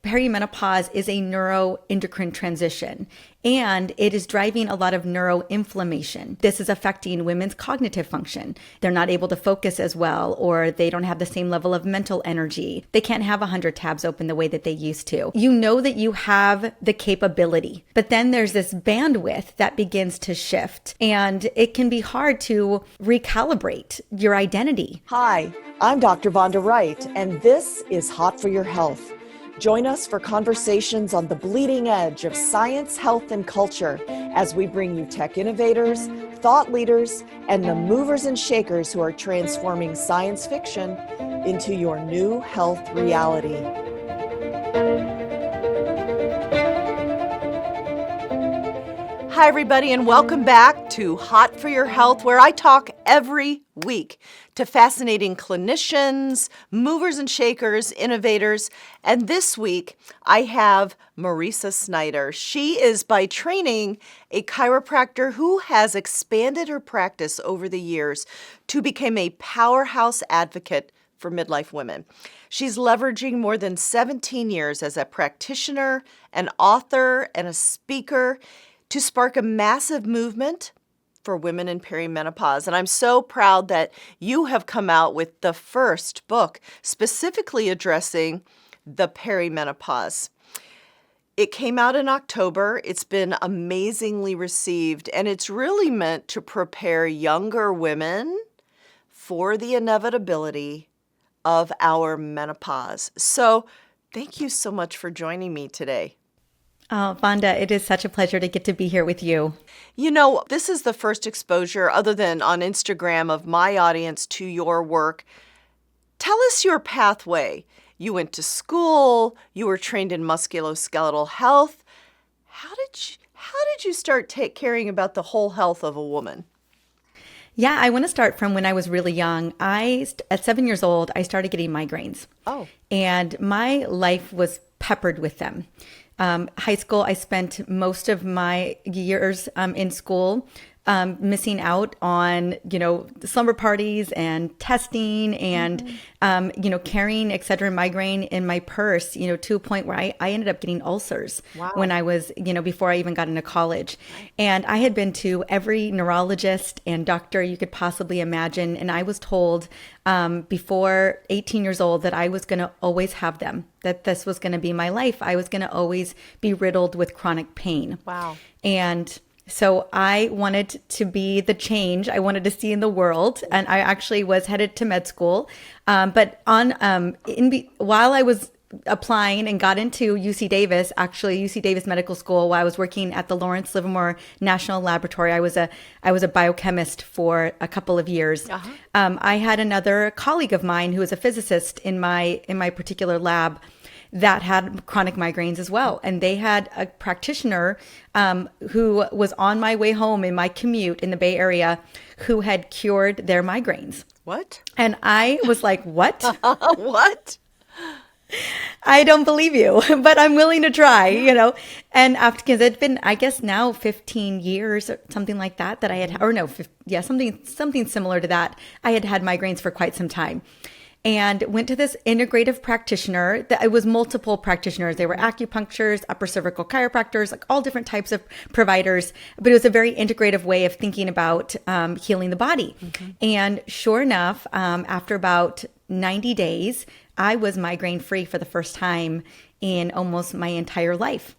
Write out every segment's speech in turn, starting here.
perimenopause is a neuroendocrine transition, and it is driving a lot of neuroinflammation. This is affecting women's cognitive function. They're not able to focus as well, or they don't have the same level of mental energy. They can't have 100 tabs open the way that they used to. You know that you have the capability, but then there's this bandwidth that begins to shift, and it can be hard to recalibrate your identity. Hi, I'm Dr. Vonda Wright, and this is Hot for Your Health. Join us for conversations on the bleeding edge of science, health, and culture as we bring you tech innovators, thought leaders, and the movers and shakers who are transforming science fiction into your new health reality. Hi, everybody, and welcome back to Hot for Your Health, where I talk every week to fascinating clinicians, movers and shakers, innovators. And this week, I have Mariza Snyder. She is by training a chiropractor who has expanded her practice over the years to become a powerhouse advocate for midlife women. She's leveraging more than 17 years as a practitioner, an author, and a speaker to spark a massive movement for women in perimenopause. And I'm so proud that you have come out with the first book specifically addressing the perimenopause. It came out in October. It's been amazingly received, and it's really meant to prepare younger women for the inevitability of our menopause. So thank you so much for joining me today. Oh, Vonda, it is such a pleasure to get to be here with you. You know, this is the first exposure, other than on Instagram, of my audience to your work. Tell us your pathway. You went to school, you were trained in musculoskeletal health. How did you start caring about the whole health of a woman? Yeah, I want to start from when I was really young. At 7 years old, I started getting migraines. Oh. And my life was peppered with them. High school, I spent most of my years in school missing out on, slumber parties and testing and, carrying Excedrin migraine in my purse, to a point where I ended up getting ulcers. Wow. When I was, before I even got into college. And I had been to every neurologist and doctor you could possibly imagine. And I was told before 18 years old that I was going to always have them, that this was going to be my life. I was going to always be riddled with chronic pain. Wow. And so I wanted to be the change I wanted to see in the world. And I actually was headed to med school. But while I was applying and got into UC Davis Medical School, while I was working at the Lawrence Livermore National Laboratory, I was a biochemist for a couple of years. Uh-huh. I had another colleague of mine who was a physicist in my particular lab that had chronic migraines as well. And they had a practitioner who was on my way home in my commute in the Bay Area who had cured their migraines. What? And I was like, what? What? I don't believe you, but I'm willing to try, And because it'd been, I guess now 15 years or something like that I had, or no, something similar to that. I had had migraines for quite some time. And went to this integrative practitioner. It was multiple practitioners. They were acupuncturists, upper cervical chiropractors, like all different types of providers. But it was a very integrative way of thinking about healing the body. Mm-hmm. And sure enough, after about 90 days, I was migraine free for the first time in almost my entire life.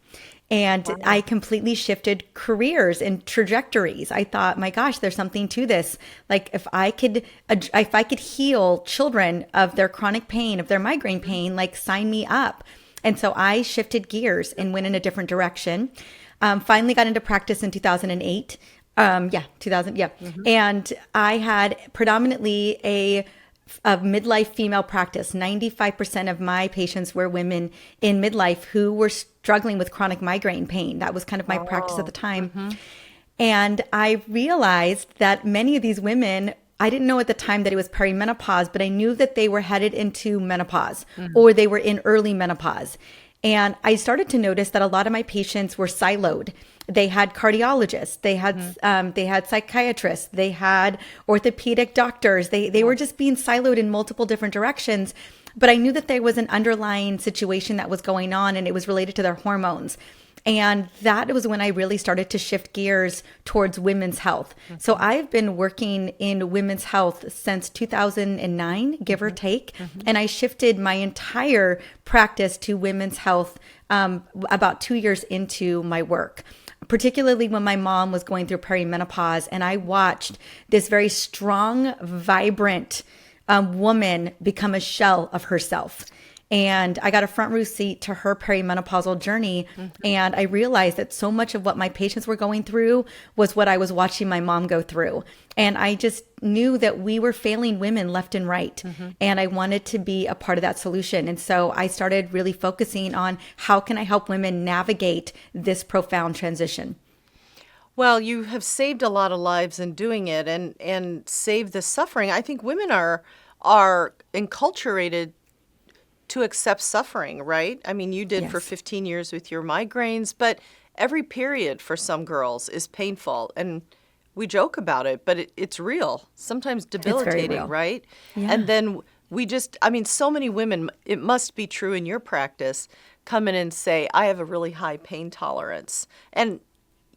And wow. I completely shifted careers and trajectories. I thought, my gosh, there's something to this. Like if I could heal children of their chronic pain, of their migraine pain, like sign me up. And so I shifted gears and went in a different direction. Finally got into practice in 2008. 2000. Yeah. Mm-hmm. And I had predominantly a midlife female practice. 95% of my patients were women in midlife who were struggling with chronic migraine pain. That was kind of my practice at the time. Mm-hmm. And I realized that many of these women, I didn't know at the time that it was perimenopause, but I knew that they were headed into menopause or they were in early menopause. And I started to notice that a lot of my patients were siloed. They had cardiologists, they had psychiatrists, they had orthopedic doctors. They were just being siloed in multiple different directions. but I knew that there was an underlying situation that was going on, and it was related to their hormones. And that was when I really started to shift gears towards women's health. So I've been working in women's health since 2009, give or take. And I shifted my entire practice to women's health about 2 years into my work, particularly when my mom was going through perimenopause. And I watched this very strong, vibrant woman become a shell of herself. And I got a front row seat to her perimenopausal journey. And I realized that so much of what my patients were going through was what I was watching my mom go through. And I just knew that we were failing women left and right. And I wanted to be a part of that solution. And so I started really focusing on how can I help women navigate this profound transition. Well, you have saved a lot of lives in doing it and saved the suffering. I think women are enculturated to accept suffering, right? I mean, you did for 15 years with your migraines, but every period for some girls is painful. And we joke about it, but it's real, sometimes debilitating, right? Yeah. And then so many women, it must be true in your practice, come in and say, I have a really high pain tolerance. And,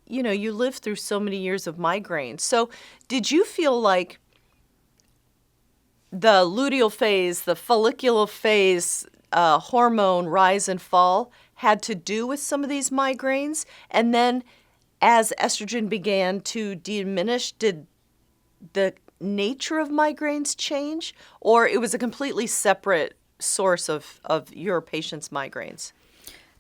you lived through so many years of migraines. So did you feel like the luteal phase, the follicular phase, hormone rise and fall had to do with some of these migraines? And then as estrogen began to diminish, did the nature of migraines change? Or it was a completely separate source of your patients' migraines?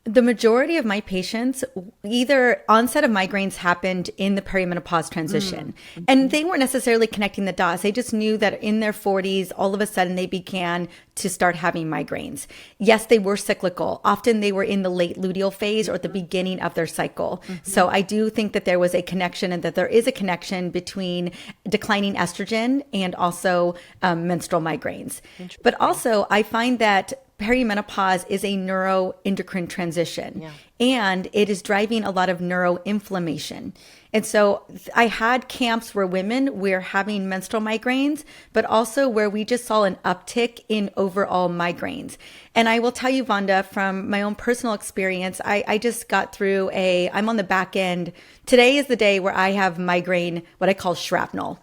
The majority of my patients, either onset of migraines happened in the perimenopause transition. And they weren't necessarily connecting the dots. They just knew that in their 40s, all of a sudden they began to start having migraines. Yes, they were cyclical. Often they were in the late luteal phase or at the beginning of their cycle. So I do think that there was a connection, and that there is a connection between declining estrogen and also menstrual migraines. But also I find that perimenopause is a neuroendocrine transition, and it is driving a lot of neuroinflammation. And so I had camps where women were having menstrual migraines, but also where we just saw an uptick in overall migraines. And I will tell you, Vonda, from my own personal experience, I just got through I'm on the back end. Today is the day where I have migraine, what I call shrapnel.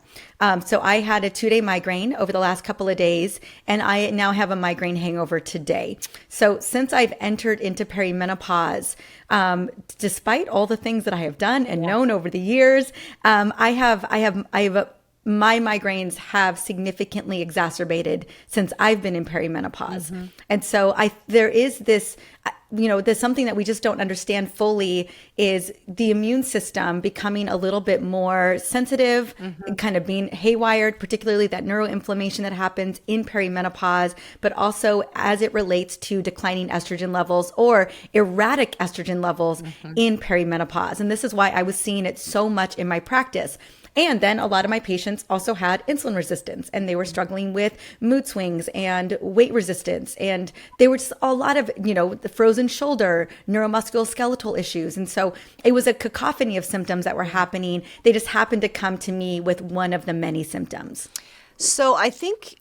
So I had a 2-day migraine over the last couple of days, and I now have a migraine hangover today. So since I've entered into perimenopause, despite all the things that I have done and known over the years, my migraines have significantly exacerbated since I've been in perimenopause. And so there is this, there's something that we just don't understand fully, is the immune system becoming a little bit more sensitive and kind of being haywired, particularly that neuroinflammation that happens in perimenopause, but also as it relates to declining estrogen levels or erratic estrogen levels in perimenopause. And this is why I was seeing it so much in my practice. And then a lot of my patients also had insulin resistance, and they were struggling with mood swings and weight resistance. And they were just a lot of, the frozen shoulder, neuromusculoskeletal issues. And so it was a cacophony of symptoms that were happening. They just happened to come to me with one of the many symptoms. So I think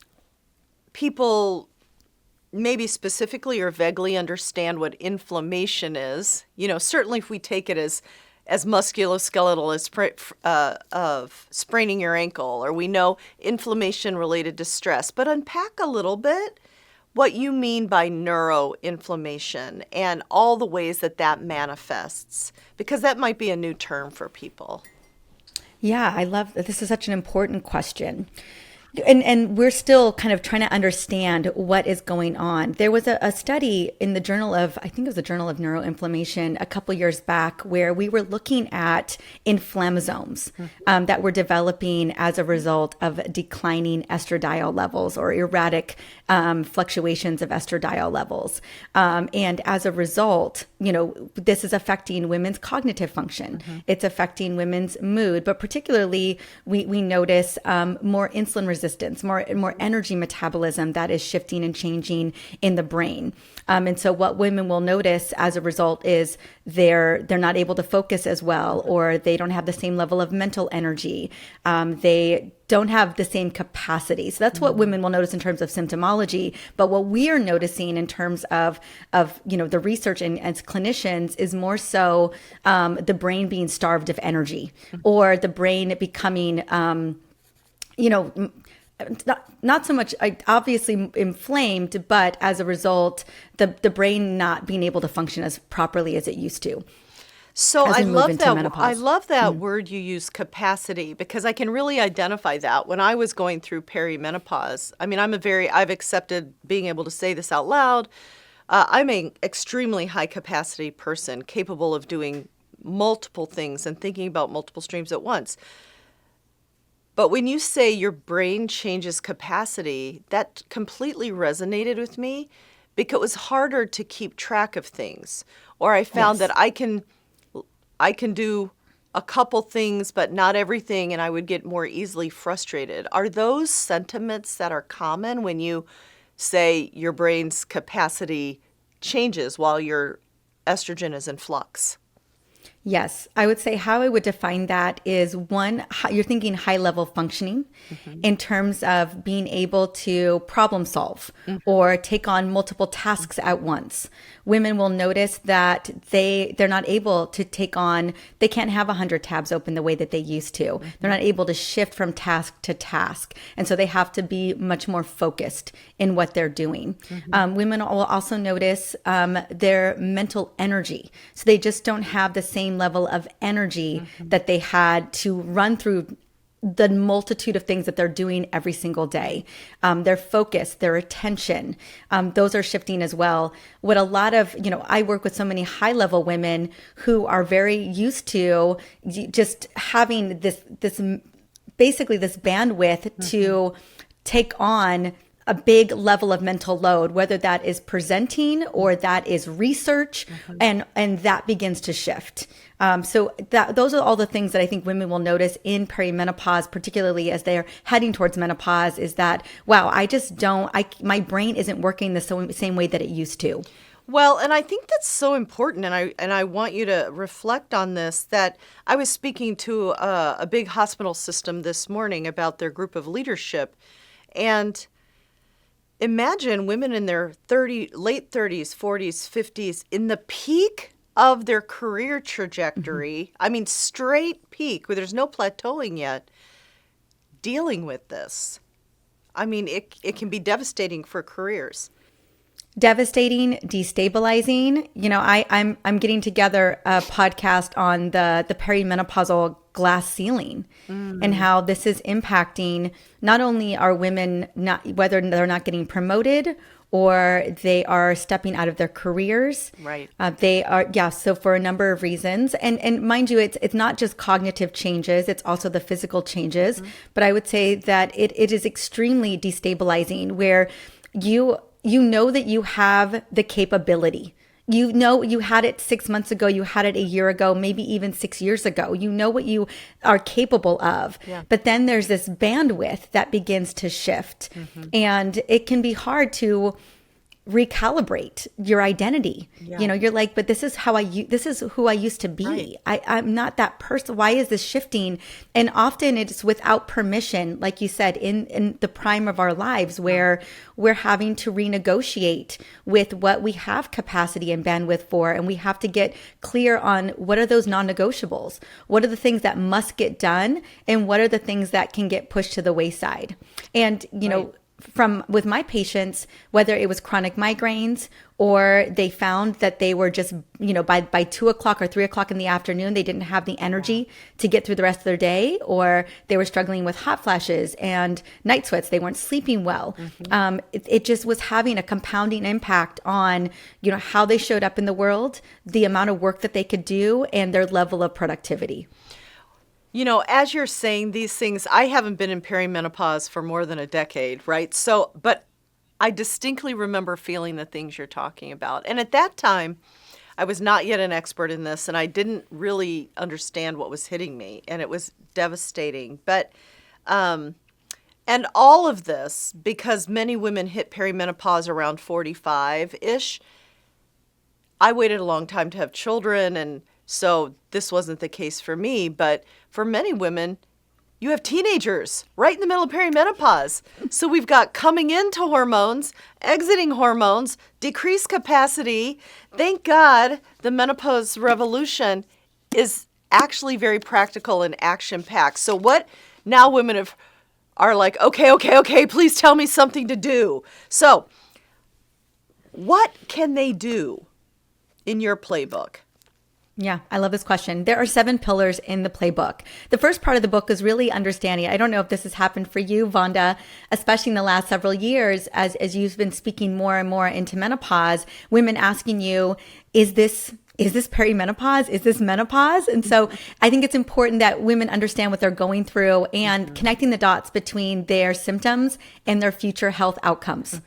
people maybe specifically or vaguely understand what inflammation is. Certainly if we take it as musculoskeletal as of spraining your ankle, or we know inflammation related to stress. But unpack a little bit what you mean by neuroinflammation and all the ways that manifests, because that might be a new term for people. Yeah, I love that. This is such an important question. And we're still kind of trying to understand what is going on. There was a study in the Journal of, I think it was the Journal of Neuroinflammation a couple years back, where we were looking at inflammasomes that were developing as a result of declining estradiol levels or erratic fluctuations of estradiol levels. And as a result, this is affecting women's cognitive function. It's affecting women's mood, but particularly we notice more insulin resistance resistance, more energy metabolism that is shifting and changing in the brain. And so what women will notice as a result is they're not able to focus as well, or they don't have the same level of mental energy. They don't have the same capacity. So that's what women will notice in terms of symptomology. But what we are noticing in terms of the research and as clinicians is more so the brain being starved of energy, or the brain becoming, not so much obviously inflamed, but as a result, the brain not being able to function as properly as it used to. So I love that. Menopause. I love that word you use, capacity, because I can really identify that. When I was going through perimenopause, I mean, I've accepted being able to say this out loud. I'm an extremely high capacity person, capable of doing multiple things and thinking about multiple streams at once. But when you say your brain changes capacity, that completely resonated with me, because it was harder to keep track of things. Or I found that I can do a couple things, but not everything, and I would get more easily frustrated. Are those sentiments that are common when you say your brain's capacity changes while your estrogen is in flux? Yes, I would say how I would define that is one, you're thinking high level functioning in terms of being able to problem solve or take on multiple tasks at once. Women will notice that they're not able to they can't have 100 tabs open the way that they used to. They're not able to shift from task to task. And so they have to be much more focused in what they're doing. Women will also notice their mental energy. So they just don't have the same level of energy that they had to run through the multitude of things that they're doing every single day. Their focus, their attention, those are shifting as well. What a lot of, I work with so many high level women who are very used to just having this basically this bandwidth to take on a big level of mental load, whether that is presenting or that is research, and that begins to shift. So those are all the things that I think women will notice in perimenopause, particularly as they're heading towards menopause, is that, wow, my brain isn't working the same way that it used to. Well, and I think that's so important, and I want you to reflect on this, that I was speaking to a big hospital system this morning about their group of leadership, and imagine women in their late 30s, 40s, 50s, in the peak of their career trajectory, I mean, straight peak, where there's no plateauing yet, dealing with this. I mean, it can be devastating for careers. Devastating, destabilizing. I'm getting together a podcast on the perimenopausal glass ceiling and how this is impacting not only are women whether they're not getting promoted or they are stepping out of their careers. Right. They are, so for a number of reasons. And mind you, it's not just cognitive changes, it's also the physical changes. But I would say that it is extremely destabilizing, where you know that you have the capability. You know you had it 6 months ago, you had it a year ago, maybe even 6 years ago. You know what you are capable of. Yeah. But then there's this bandwidth that begins to shift. And it can be hard to recalibrate your identity. Yeah. You're like, but this is who I used to be. Right. I'm not that person. Why is this shifting? And often it's without permission, like you said, in the prime of our lives, where we're having to renegotiate with what we have capacity and bandwidth for. And we have to get clear on what are those non-negotiables? What are the things that must get done? And what are the things that can get pushed to the wayside? And, with my patients, whether it was chronic migraines or they found that they were just, by 2 o'clock or 3 o'clock in the afternoon, they didn't have the energy to get through the rest of their day, or they were struggling with hot flashes and night sweats. They weren't sleeping well. It just was having a compounding impact on, how they showed up in the world, the amount of work that they could do, and their level of productivity. As you're saying these things, I haven't been in perimenopause for more than a decade, right? So, but I distinctly remember feeling the things you're talking about. And at that time, I was not yet an expert in this, and I didn't really understand what was hitting me, and it was devastating. But And all of this, because many women hit perimenopause around 45-ish. I waited a long time to have children, and so this wasn't the case for me. But for many women, you have teenagers right in the middle of perimenopause. So we've got coming into hormones, exiting hormones, decreased capacity. Thank God the menopause revolution is actually very practical and action-packed. So what now women are like, okay, please tell me something to do. So what can they do in your playbook? Yeah, I love this question. There are 7 pillars in the playbook. The first part of the book is really understanding. I don't know if this has happened for you, Vonda, especially in the last several years, as you've been speaking more and more into menopause, women asking you, is this perimenopause? Is this menopause? And so I think it's important that women understand what they're going through and connecting the dots between their symptoms and their future health outcomes.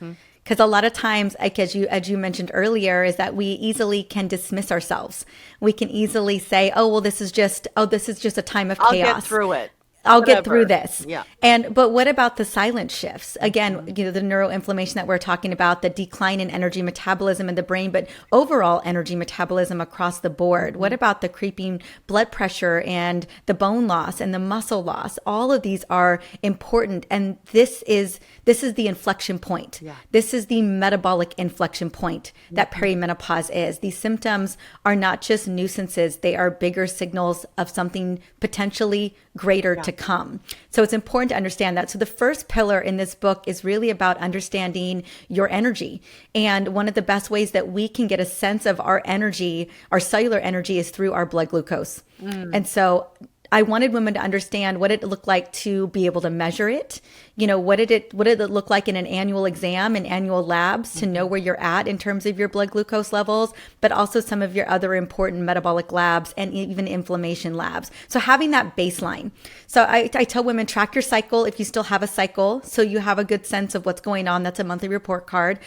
Because a lot of times, like as you mentioned earlier, is that we easily can dismiss ourselves. We can easily say, oh, well, this is just a time of chaos. I'll get through it. I'll get through this. Yeah. But what about the silent shifts? Again, the neuroinflammation that we're talking about, the decline in energy metabolism in the brain, but overall energy metabolism across the board. What about the creeping blood pressure and the bone loss and the muscle loss? All of these are important. And this is the inflection point. Yeah. This is the metabolic inflection point that perimenopause is. These symptoms are not just nuisances. They are bigger signals of something potentially greater to come. So it's important to understand that. So the first pillar in this book is really about understanding your energy. And one of the best ways that we can get a sense of our energy, our cellular energy, is through our blood glucose. And so I wanted women to understand what it looked like to be able to measure it. What did it look like in an annual exam and annual labs to know where you're at in terms of your blood glucose levels, but also some of your other important metabolic labs and even inflammation labs. So having that baseline. So I tell women, track your cycle if you still have a cycle, so you have a good sense of what's going on. That's a monthly report card.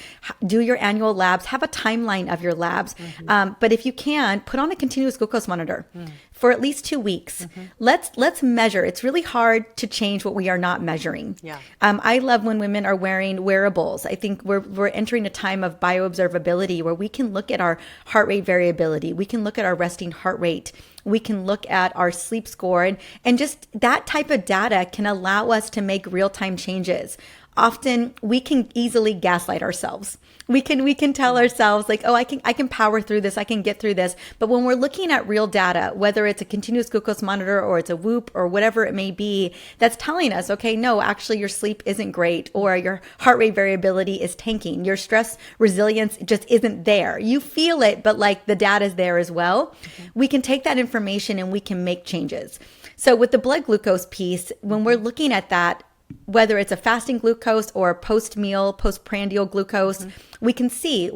Do your annual labs, have a timeline of your labs. But if you can, put on a continuous glucose monitor for at least 2 weeks. Let's measure. It's really hard to change what we are not measuring. Yeah. I love when women are wearing wearables. I think we're entering a time of bioobservability where we can look at our heart rate variability. We can look at our resting heart rate. We can look at our sleep score, and just that type of data can allow us to make real-time changes. Often we can easily gaslight ourselves. We can tell ourselves like, oh, I can power through this. I can get through this. But when we're looking at real data, whether it's a continuous glucose monitor or it's a Whoop or whatever it may be, that's telling us, okay, no, actually your sleep isn't great, or your heart rate variability is tanking. Your stress resilience just isn't there. You feel it, but like the data is there as well. We can take that information and we can make changes. So with the blood glucose piece, when we're looking at that, whether it's a fasting glucose or post-meal, postprandial glucose, we can see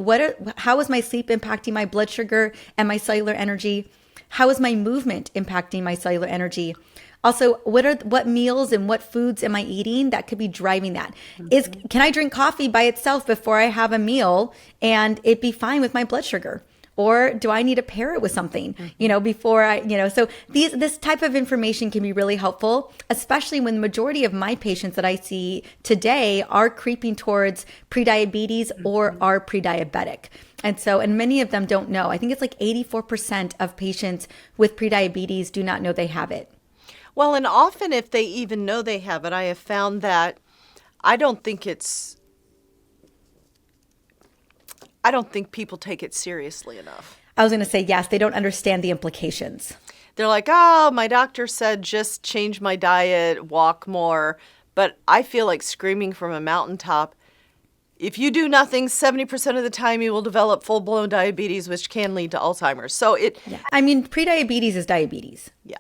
how is my sleep impacting my blood sugar and my cellular energy? How is my movement impacting my cellular energy? Also, what meals and what foods am I eating that could be driving that? Can I drink coffee by itself before I have a meal and it be fine with my blood sugar? Or do I need to pair it with something, before so this type of information can be really helpful, especially when the majority of my patients that I see today are creeping towards prediabetes or are prediabetic. And many of them don't know. I think it's like 84% of patients with prediabetes do not know they have it. Well, and often if they even know they have it, I have found that I don't think people take it seriously enough. I was going to say, yes, they don't understand the implications. They're like, oh, my doctor said just change my diet, walk more. But I feel like screaming from a mountaintop, if you do nothing, 70% of the time you will develop full-blown diabetes, which can lead to Alzheimer's. So prediabetes is diabetes. Yeah.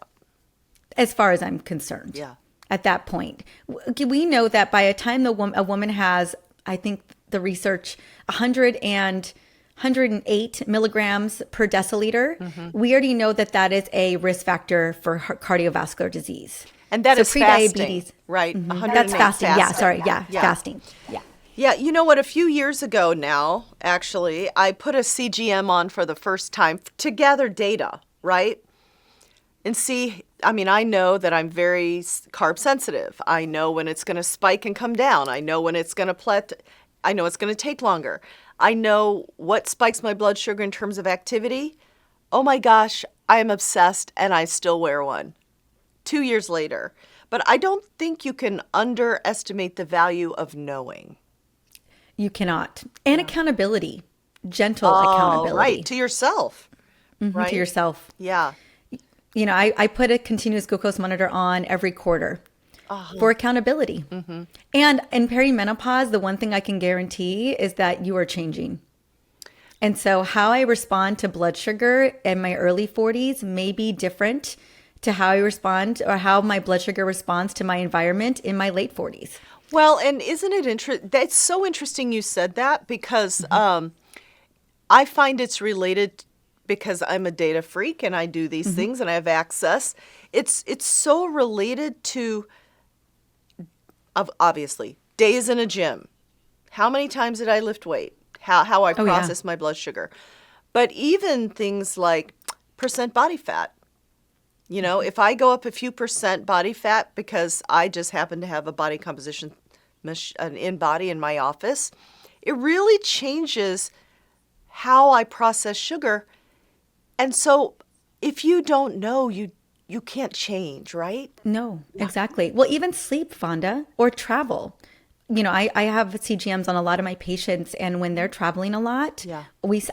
As far as I'm concerned. Yeah. At that point. We know that by the time a woman has, I think the research, 108 milligrams per deciliter, we already know that is a risk factor for cardiovascular disease. And that is fasting, right? That's fasting. Yeah, sorry. Yeah, fasting. Yeah. Yeah, you know what? A few years ago now, actually, I put a CGM on for the first time to gather data, right? And see, I mean, I know that I'm very carb sensitive. I know when it's going to spike and come down. I know when it's going to I know it's going to take longer. I know what spikes my blood sugar in terms of activity. Oh my gosh, I am obsessed and I still wear one 2 years later. But I don't think you can underestimate the value of knowing. You cannot. And accountability, gentle accountability. Right, to yourself. Right? To yourself. Yeah. You know, I put a continuous glucose monitor on every quarter for accountability. And in perimenopause, the one thing I can guarantee is that you are changing. And so how I respond to blood sugar in my early 40s may be different to how I respond or how my blood sugar responds to my environment in my late 40s. Well, and isn't it interesting? That's so interesting you said that because I find it's related because I'm a data freak and I do these things and I have access. It's so related to, obviously, days in a gym. How many times did I lift weight? How I process my blood sugar. But even things like percent body fat. You know, if I go up a few percent body fat because I just happen to have a body composition in body in my office, it really changes how I process sugar. And so if you don't know, you can't change, right? No, exactly. Well, even sleep, Vonda, or travel. You know, I have CGMs on a lot of my patients, and when they're traveling a lot,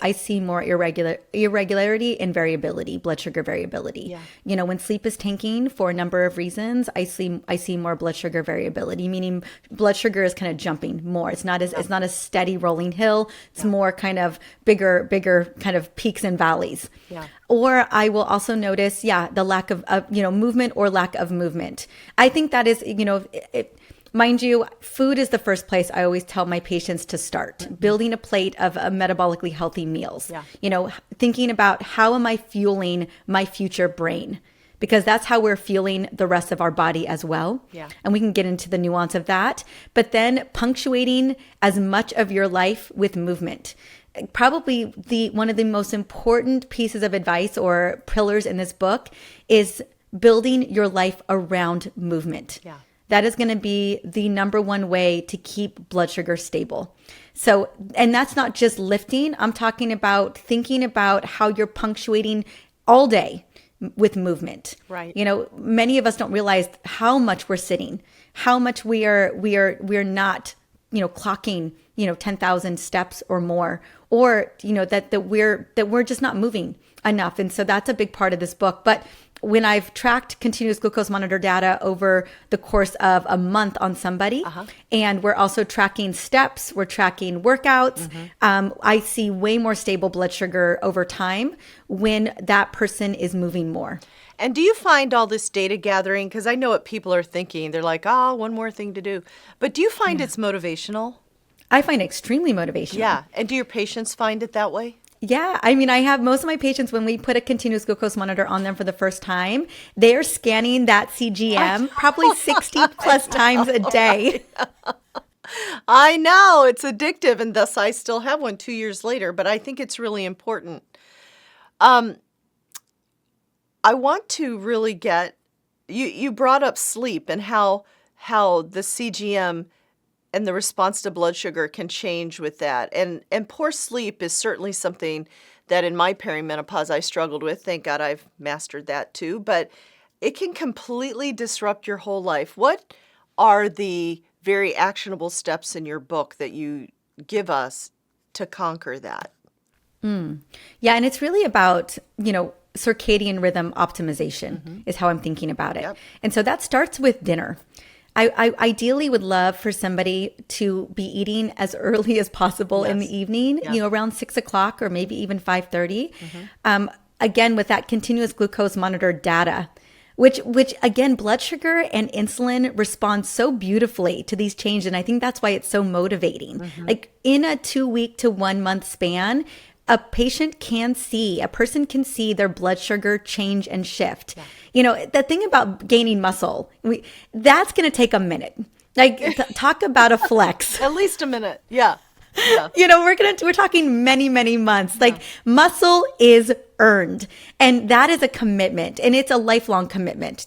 I see more irregularity and variability, blood sugar variability. Yeah. You know, when sleep is tanking for a number of reasons, I see more blood sugar variability, meaning blood sugar is kind of jumping more. It's not a steady rolling hill. It's more kind of bigger kind of peaks and valleys. Yeah. Or I will also notice, the lack of movement or lack of movement. I think that is, mind you, food is the first place I always tell my patients to start. Building a plate of metabolically healthy meals. Yeah. You know, thinking about how am I fueling my future brain? Because that's how we're fueling the rest of our body as well. Yeah. And we can get into the nuance of that. But then punctuating as much of your life with movement. Probably one of the most important pieces of advice or pillars in this book is building your life around movement. Yeah. That is going to be the number one way to keep blood sugar stable. So, and that's not just lifting. I'm talking about thinking about how you're punctuating all day with movement. Right. You know, many of us don't realize how much we're sitting, how much we're not, clocking, 10,000 steps or more, or, that we're just not moving enough. And so that's a big part of this book. But when I've tracked continuous glucose monitor data over the course of a month on somebody, and we're also tracking steps, we're tracking workouts, I see way more stable blood sugar over time when that person is moving more. And do you find all this data gathering, because I know what people are thinking, they're like, one more thing to do. But do you find it's motivational? I find it extremely motivational. Yeah. And do your patients find it that way? Yeah. I mean, I have most of my patients, when we put a continuous glucose monitor on them for the first time, they're scanning that CGM probably 60 plus times a day. I know it's addictive, and thus I still have one 2 years later, but I think it's really important. I want to really get, you brought up sleep and how the CGM and the response to blood sugar can change with that. And poor sleep is certainly something that in my perimenopause I struggled with. Thank God I've mastered that too. But it can completely disrupt your whole life. What are the very actionable steps in your book that you give us to conquer that? Yeah, and it's really about, circadian rhythm optimization is how I'm thinking about it. Yep. And so that starts with dinner. I ideally would love for somebody to be eating as early as possible in the evening, around 6 o'clock or maybe even 5:30. Again, with that continuous glucose monitor data, which again, blood sugar and insulin respond so beautifully to these changes. And I think that's why it's so motivating. Like in a 2 week to 1 month span, a person can see their blood sugar change and shift. Yeah. The thing about gaining muscle, that's going to take a minute. Like talk about a flex. At least a minute. Yeah. Yeah. We're talking many, many months. Like muscle is earned, and that is a commitment, and it's a lifelong commitment.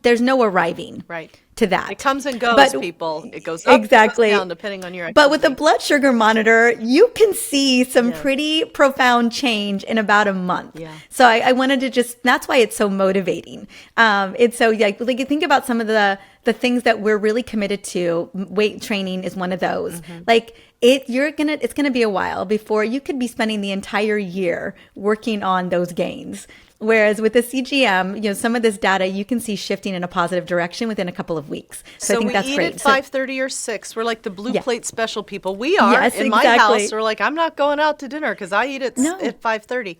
There's no arriving Right. to that. It comes and goes, But people. It goes up, exactly. it goes down, depending on your activity. But with the blood sugar monitor, you can see some pretty profound change in about a month. Yeah. So I wanted to that's why it's so motivating. It's so like you think about some of the things that we're really committed to. Weight training is one of those. Like it's gonna be a while before you could be spending the entire year working on those gains. Whereas with the CGM, some of this data you can see shifting in a positive direction within a couple of weeks. So I think that's great. We eat at 5:30 or 6. We're like the blue plate special people. We are. Yes, in my house, we're like, I'm not going out to dinner because I eat at 5:30.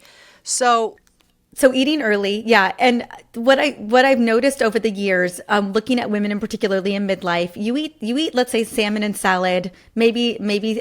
So eating early, yeah. And what I've noticed over the years, looking at women and particularly in midlife, you eat, let's say salmon and salad, maybe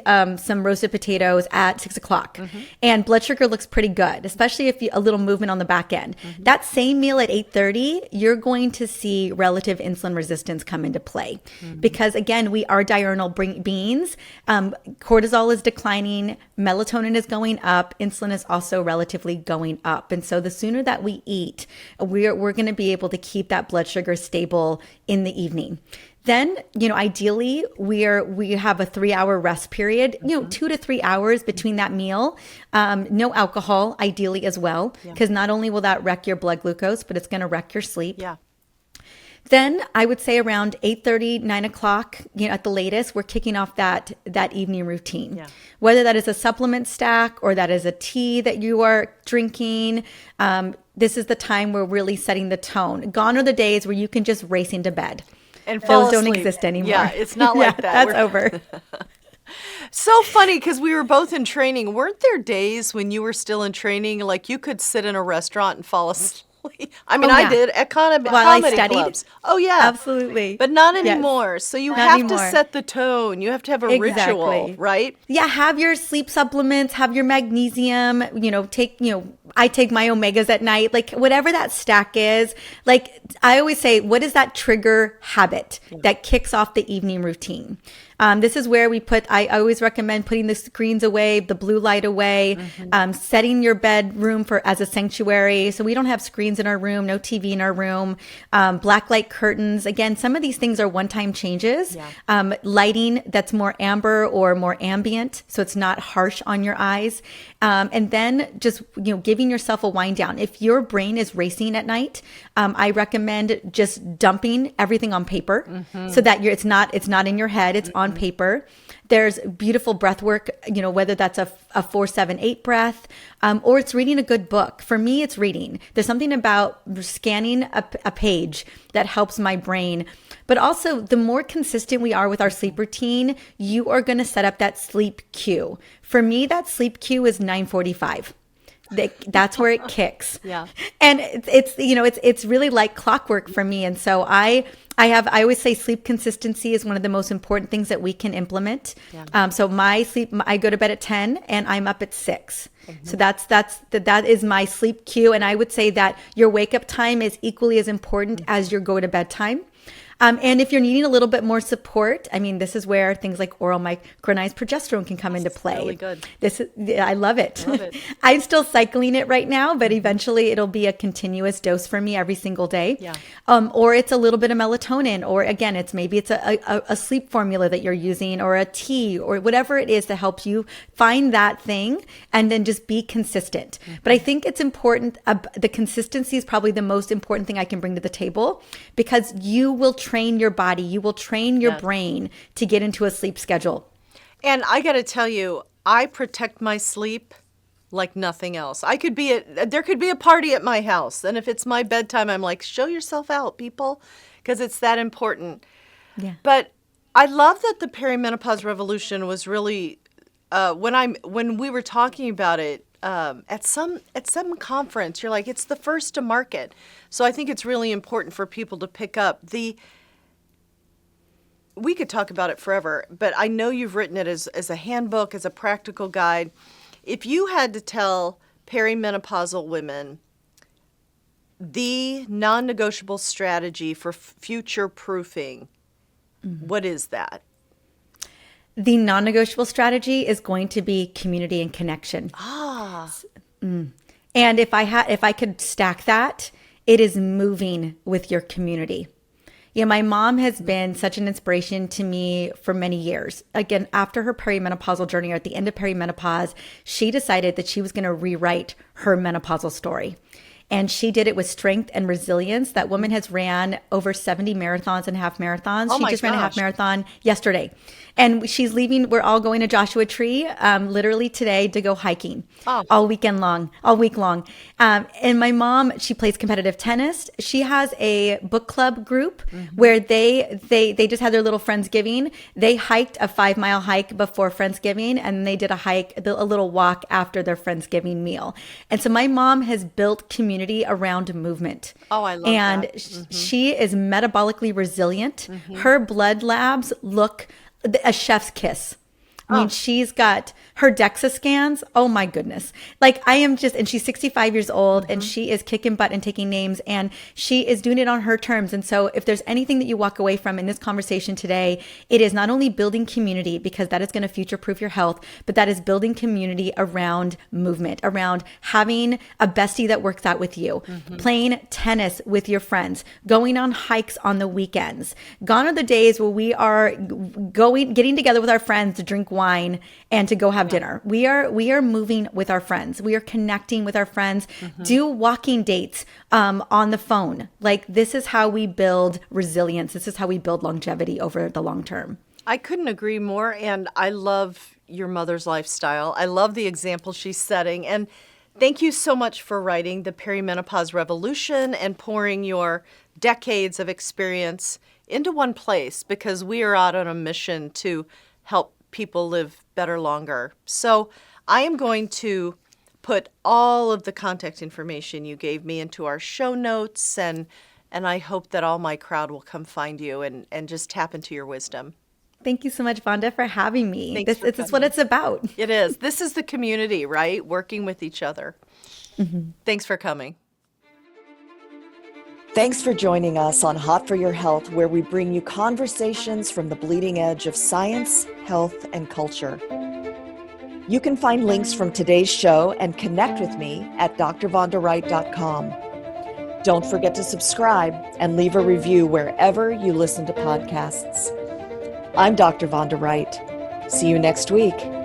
some roasted potatoes at 6 o'clock, and blood sugar looks pretty good, especially if a little movement on the back end. That same meal at 8:30, you're going to see relative insulin resistance come into play, because again, we are diurnal beings. Cortisol is declining, melatonin is going up, insulin is also relatively going up, and so the sooner that we eat, we're going to be able to keep that blood sugar stable in the evening. Then, ideally, we have a 3-hour rest period, 2 to 3 hours between that meal. No alcohol, ideally as well, because not only will that wreck your blood glucose, but it's going to wreck your sleep. Yeah. Then I would say around 8:30, 9 o'clock, at the latest, we're kicking off that evening routine. Yeah. Whether that is a supplement stack or that is a tea that you are drinking, this is the time we're really setting the tone. Gone are the days where you can just race into bed. And fall Those asleep. Don't exist anymore. Yeah, it's not like that. That's over. So funny, because we were both in training. Weren't there days when you were still in training, like you could sit in a restaurant and fall asleep? I mean, I did at comedy clubs. Oh, yeah. Absolutely. But not anymore. Yes. So you have to set the tone. You have to have a ritual, right? Yeah, have your sleep supplements, have your magnesium, I take my omegas at night, like whatever that stack is. Like I always say, what is that trigger habit that kicks off the evening routine? This is where I always recommend putting the screens away, the blue light away, setting your bedroom as a sanctuary. So we don't have screens in our room, no TV in our room, black light curtains. Again, some of these things are one-time changes. Yeah. Lighting that's more amber or more ambient, so it's not harsh on your eyes. And then just, giving yourself a wind down. If your brain is racing at night, I recommend just dumping everything on paper so that it's not in your head, it's on paper. There's beautiful breath work, whether that's a 4-7-8 breath, or it's reading a good book. For me, it's reading. There's something about scanning a page that helps my brain. But also, the more consistent we are with our sleep routine, you are going to set up that sleep cue. For me, that sleep cue is 9:45. That's where it kicks. Yeah. And it's really like clockwork for me. And so I always say sleep consistency is one of the most important things that we can implement. Yeah. So my sleep, I go to bed at 10 and I'm up at 6. So that is my sleep cue. And I would say that your wake up time is equally as important as your go to bed time. And if you're needing a little bit more support, this is where things like oral micronized progesterone can come into play. Really good. I love it. I'm still cycling it right now, but eventually it'll be a continuous dose for me every single day. Yeah. Or it's a little bit of melatonin, or again, it's a sleep formula that you're using, or a tea, or whatever it is to help you find that thing, and then just be consistent. But I think it's important. The consistency is probably the most important thing I can bring to the table, because you will train your body, you will train your brain to get into a sleep schedule. And I got to tell you, I protect my sleep like nothing else. There could be a party at my house, and if it's my bedtime, I'm like, show yourself out, people, because it's that important. Yeah. But I love that the perimenopause revolution was really when we were talking about it at some conference. You're like, it's the first to market. So I think it's really important for people to pick up we could talk about it forever, but I know you've written it as a handbook, as a practical guide. If you had to tell perimenopausal women the non-negotiable strategy for future-proofing, what is that? The non-negotiable strategy is going to be community and connection. And if I could stack that, it is moving with your community. Yeah, my mom has been such an inspiration to me for many years. Again, after her perimenopausal journey, or at the end of perimenopause, she decided that she was going to rewrite her menopausal story. And she did it with strength and resilience. That woman has ran over 70 marathons and half marathons. She just ran a half marathon yesterday. And she's leaving. We're all going to Joshua Tree literally today to go hiking all week long. And my mom, she plays competitive tennis. She has a book club group where they just had their little Friendsgiving. They hiked a 5-mile hike before Friendsgiving, and they did a little walk after their Friendsgiving meal. And so my mom has built community around movement. Oh, I love that. And she is metabolically resilient. Her blood labs look a chef's kiss. I mean, she's got her DEXA scans. Oh my goodness. Like and she's 65 years old and she is kicking butt and taking names, and she is doing it on her terms. And so if there's anything that you walk away from in this conversation today, it is not only building community, because that is going to future-proof your health, but that is building community around movement, around having a bestie that works out with you, playing tennis with your friends, going on hikes on the weekends. Gone are the days where we are getting together with our friends to drink wine and to go have dinner. We are moving with our friends. We are connecting with our friends. Do walking dates on the phone. Like, this is how we build resilience. This is how we build longevity over the long term. I couldn't agree more. And I love your mother's lifestyle. I love the example she's setting. And thank you so much for writing The Perimenopause Revolution and pouring your decades of experience into one place, because we are out on a mission to help people live better longer. So I am going to put all of the contact information you gave me into our show notes, and I hope that all my crowd will come find you and just tap into your wisdom. Thank you so much, Vonda, for having me. This is what it's about. It is. This is the community, right? Working with each other. Thanks for coming. Thanks for joining us on Hot for Your Health, where we bring you conversations from the bleeding edge of science, health, and culture. You can find links from today's show and connect with me at drvondawright.com. Don't forget to subscribe and leave a review wherever you listen to podcasts. I'm Dr. Vonda Wright. See you next week.